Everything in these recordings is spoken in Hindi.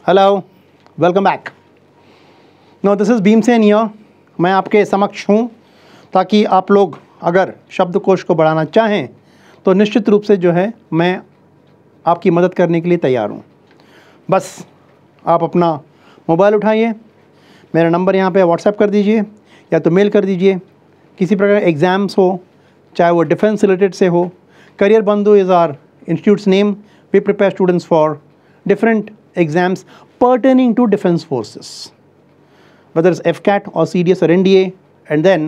Hello, welcome back. No, this is Bhimsen here. मैं आपके समक्ष हूँ ताकि आप लोग अगर शब्दकोश को बढ़ाना चाहें तो निश्चित रूप से जो है मैं आपकी मदद करने के लिए तैयार हूँ। बस आप अपना मोबाइल उठाइए, मेरा नंबर यहाँ पे व्हाट्सएप कर दीजिए या तो मेल कर दीजिए। किसी प्रकार एग्ज़ाम्स हो, चाहे वो डिफेंस रिलेटेड से हो, career Bandhu is our institute's name. We prepare students for different exams pertaining to defense forces, whether it's FCAT or CDS or NDA, and then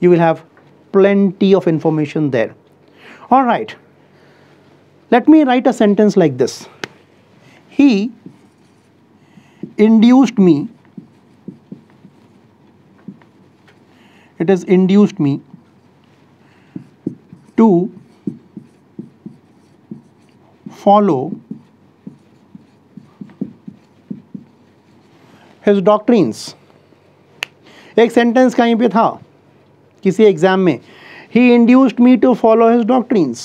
you will have plenty of information there. All right, let me write a sentence like this. He induced me, it is induced me to follow his doctrines. एक सेंटेंस कहीं पे था किसी एग्जाम में, he induced me to follow his doctrines.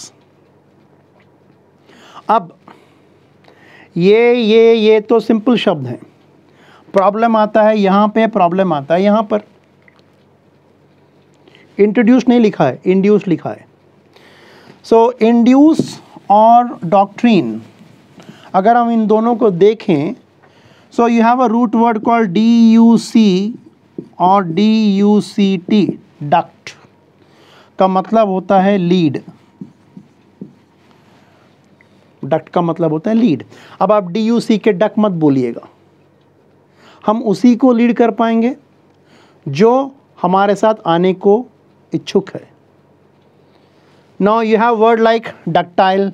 अब ये तो सिंपल शब्द हैं। प्रॉब्लम आता है यहाँ पे, प्रॉब्लम आता है यहाँ पर। इंट्रोड्यूस नहीं लिखा है, इंड्यूस लिखा है। सो इंड्यूस और डॉक्ट्रिन, अगर हम इन दोनों को देखें, so you have a root word called DUC और DUCT, duct का मतलब होता है लीड। डक्ट का मतलब होता है लीड। अब आप DUC के डक मत बोलिएगा, हम उसी को लीड कर पाएंगे जो हमारे साथ आने को इच्छुक है। Now you have word like ductile,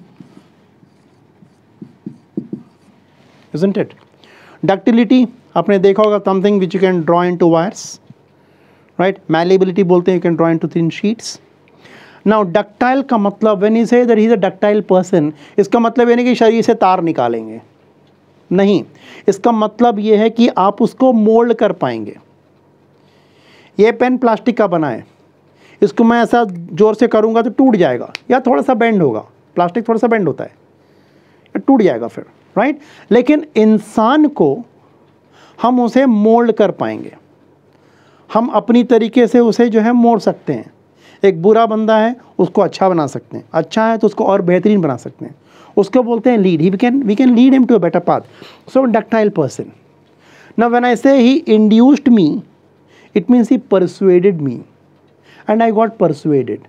isn't it? Ductility आपने देखा होगा, something which you can draw into wires, right. Malleability बोलते हैं, you can draw into thin sheets. Now ductile का मतलब, when you say that he is a ductile person, इसका मतलब ये नहीं कि शरीर से तार निकालेंगे, नहीं। इसका मतलब ये है कि आप उसको मोल्ड कर पाएंगे। ये पेन प्लास्टिक का बना है, इसको मैं ऐसा जोर से करूँगा तो टूट जाएगा या थोड़ा सा बेंड होगा। प्लास्टिक थोड़ा सा बेंड होता है, टूट जाएगा फिर, राइट। लेकिन इंसान को हम उसे मोल्ड कर पाएंगे, हम अपनी तरीके से उसे जो है मोड़ सकते हैं। एक बुरा बंदा है, उसको अच्छा बना सकते हैं, अच्छा है तो उसको और बेहतरीन बना सकते हैं, उसको बोलते हैं lead. We can lead him to a better path. So ductile person. Now when I say he induced me, it means he persuaded me and I got persuaded,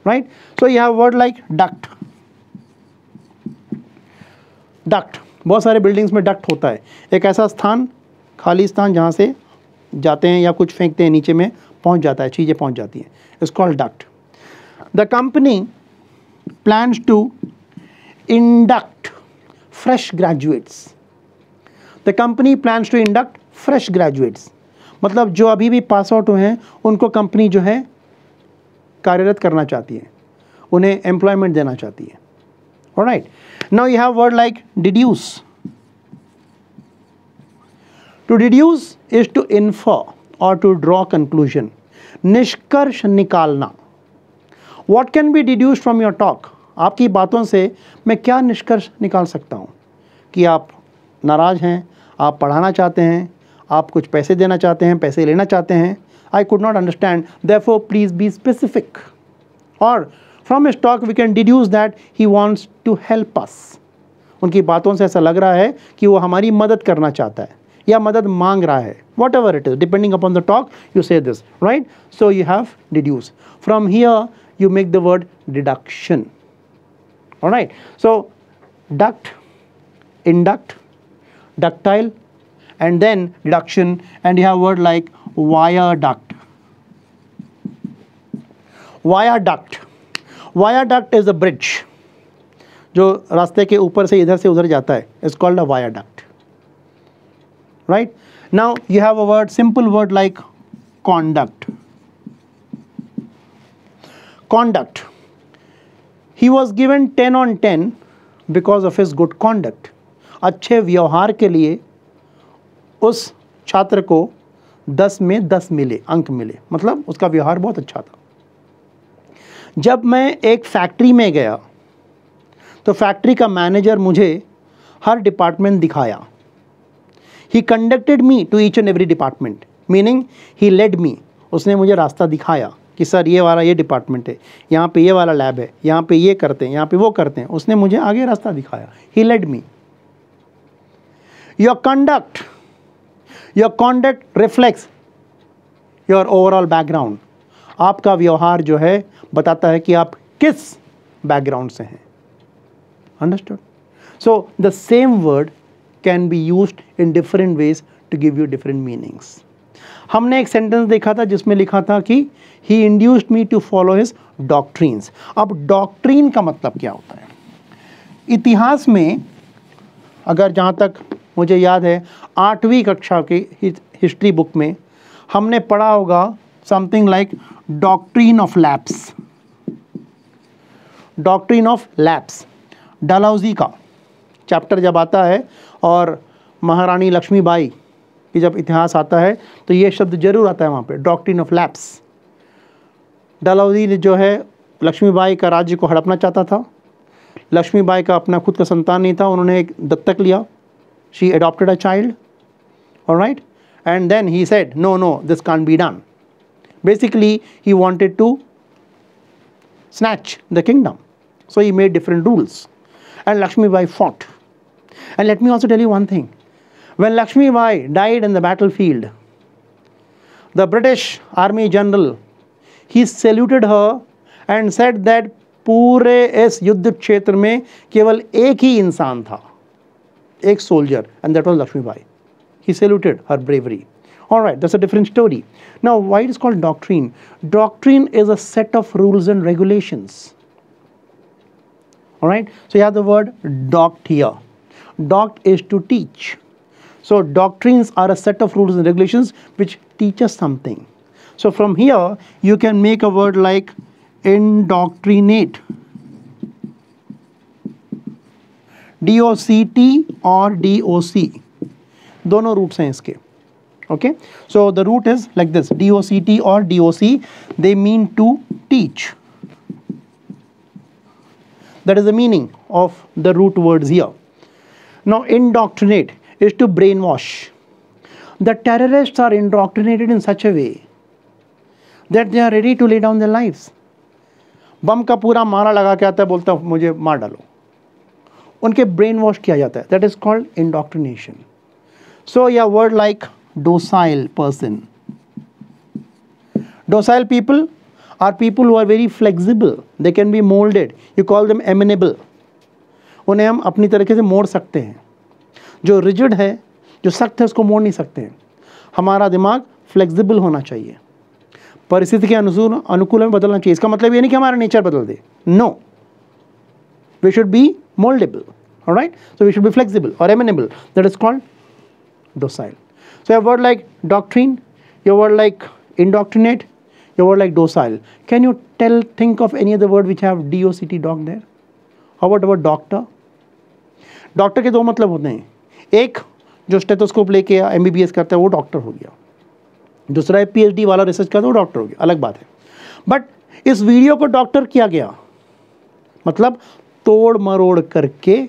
right. So you have word like duct. Duct, बहुत सारे बिल्डिंग्स में डक्ट होता है, एक ऐसा स्थान, खाली स्थान जहाँ से जाते हैं या कुछ फेंकते हैं, नीचे में पहुँच जाता है, चीज़ें पहुँच जाती हैं, it's called duct. The company plans to induct fresh graduates. The company plans to induct fresh graduates, मतलब जो अभी भी पास आउट हुए हैं उनको कंपनी जो है कार्यरत करना चाहती है, उन्हें एम्प्लॉयमेंट देना चाहती है। Alright, now you have word like deduce. To deduce is to infer or to draw conclusion. निष्कर्ष निकालना। What can be deduced from your talk? आपकी बातों से मैं क्या निष्कर्ष निकाल सकता हूँ? कि आप नाराज़ हैं, आप पढ़ाना चाहते हैं, आप कुछ पैसे देना चाहते हैं, पैसे लेना चाहते हैं। I could not understand, therefore please be specific. और From his talk we can deduce that he wants to help us. उनकी बातों से ऐसा लग रहा है कि वो हमारी मदद करना चाहता है या मदद मांग रहा है। Whatever it is, depending upon the talk, you say this, right? So you have deduce. From here you make the word deduction. All right. So duct, induct, ductile, and then deduction, and you have word like viaduct. Viaduct. Viaduct is a bridge जो रास्ते के ऊपर से इधर से उधर जाता है, it's called a viaduct, right. Now you have a word, simple word like conduct. Conduct, he was given 10 on 10 because of his good conduct. अच्छे व्यवहार के लिए उस छात्र को 10 में 10 मिले, अंक मिले, मतलब उसका व्यवहार बहुत अच्छा था। जब मैं एक फैक्ट्री में गया तो फैक्ट्री का मैनेजर मुझे हर डिपार्टमेंट दिखाया he conducted me to each and every department, meaning he led me, उसने मुझे रास्ता दिखाया कि सर ये वाला ये डिपार्टमेंट है, यहाँ पे ये वाला लैब है, यहाँ पे ये करते हैं, यहाँ पे वो करते हैं, उसने मुझे आगे रास्ता दिखाया, he led me. Your conduct reflects your overall background, आपका व्यवहार जो है बताता है कि आप किस बैकग्राउंड से हैं। Understood? So the same word can be used in different ways to give you different meanings. हमने एक सेंटेंस देखा था जिसमें लिखा था कि he induced me to follow his doctrines. अब डॉक्ट्रीन का मतलब क्या होता है? इतिहास में अगर जहाँ तक मुझे याद है 8वीं कक्षा के हिस्ट्री बुक में हमने पढ़ा होगा something like doctrine of lapse. Doctrine of lapse Dalhousie का चैप्टर जब आता है और महारानी लक्ष्मीबाई कि जब इतिहास आता है तो ये शब्द जरूर आता है वहाँ पे, डॉक्ट्रिन ऑफ लैप्स। डलहौजी ने जो है लक्ष्मीबाई का राज्य को हड़पना चाहता था। लक्ष्मीबाई का अपना खुद का संतान नहीं था, उन्होंने एक दत्तक लिया, she adopted a child, alright, and then he said no no this can't be done. Basically he wanted to snatch the kingdom, so he made different rules and Lakshmibai fought. And let me also tell you one thing, when Lakshmibai died in the battlefield, the British army general, he saluted her and said that पूरे इस युद्ध क्षेत्र में केवल एक ही इंसान था, एक soldier, and that was Lakshmibai. He saluted her bravery. All right, that's a different story. Now, why it is called doctrine? Doctrine is a set of rules and regulations. All right, so you have the word doct here. Doct is to teach. So doctrines are a set of rules and regulations which teach us something. So from here, you can make a word like indoctrinate. D-O-C-T or D-O-C. दोनों रूट्स हैं इसके. Okay, so the root is like this, D-O-C-T or D-O-C, they mean to teach. That is the meaning of the root words here. Now indoctrinate is to brainwash. The terrorists are indoctrinated in such a way that they are ready to lay down their lives. बम का पूरा मारा लगा के आता है, बोलता है मुझे मार डालो, उनके ब्रेन वॉश किया जाता है, that is called indoctrination. So a word like docile person. Docile people are people who are very flexible, they can be molded, you call them amenable. उन्हें हम अपनी तरीके से मोड़ सकते हैं. जो रिजिड है, जो सख्त है, उसको मोड़ नहीं सकते हैं. हमारा दिमाग फ्लेक्सिबल होना चाहिए, परिस्थिति के अनुकूल में बदलना चाहिए. इसका मतलब ये नहीं कि हमारा नेचर बदल दे, no, we should be mouldable. Alright, so we should be flexible और amenable. That is called docile. So a word like doctrine, your word like indoctrinate, your word like docile. Can you think of any other word which have D-O-C-T, doc there? How about the word doctor? Doctor के दो मतलब होते हैं, एक जो स्टेथोस्कोप लेके MBBS करता है वो डॉक्टर हो गया, दूसरा है PhD वाला रिसर्च करता है वो डॉक्टर हो गया, अलग बात है. बट इस वीडियो को डॉक्टर किया गया मतलब तोड़ मरोड़ करके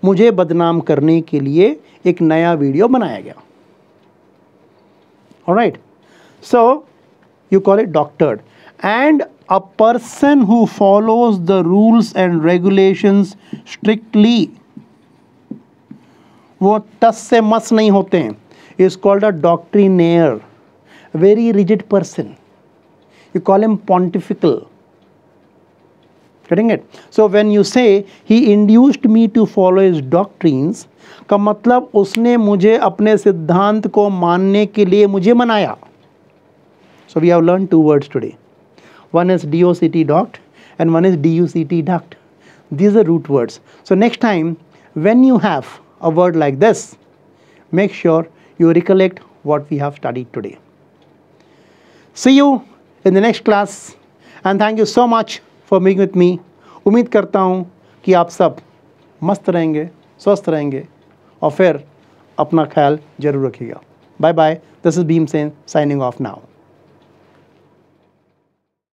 मुझे बदनाम करने के लिए एक नया वीडियो बनाया गया. Alright, so you call it doctored. And a person who follows the rules and regulations strictly, वो टस से मस नहीं होते हैं, is called a doctrinaire, very rigid person. You call him pontifical. Getting it? So when you say he induced me to follow his doctrines, का मतलब उसने मुझे अपने सिद्धांत को मानने के लिए मुझे मनाया. So we have learned two words today. One is D-O-C-T, doct, and one is D-U-C-T, duct. These are root words. So next time when you have a word like this, make sure you recollect what we have studied today. See you in the next class and thank you so much for being with me. उम्मीद करता हूँ कि आप सब मस्त रहेंगे, स्वस्थ रहेंगे और फिर अपना ख्याल जरूर रखिएगा. Bye bye. This is Bhimsen signing off now.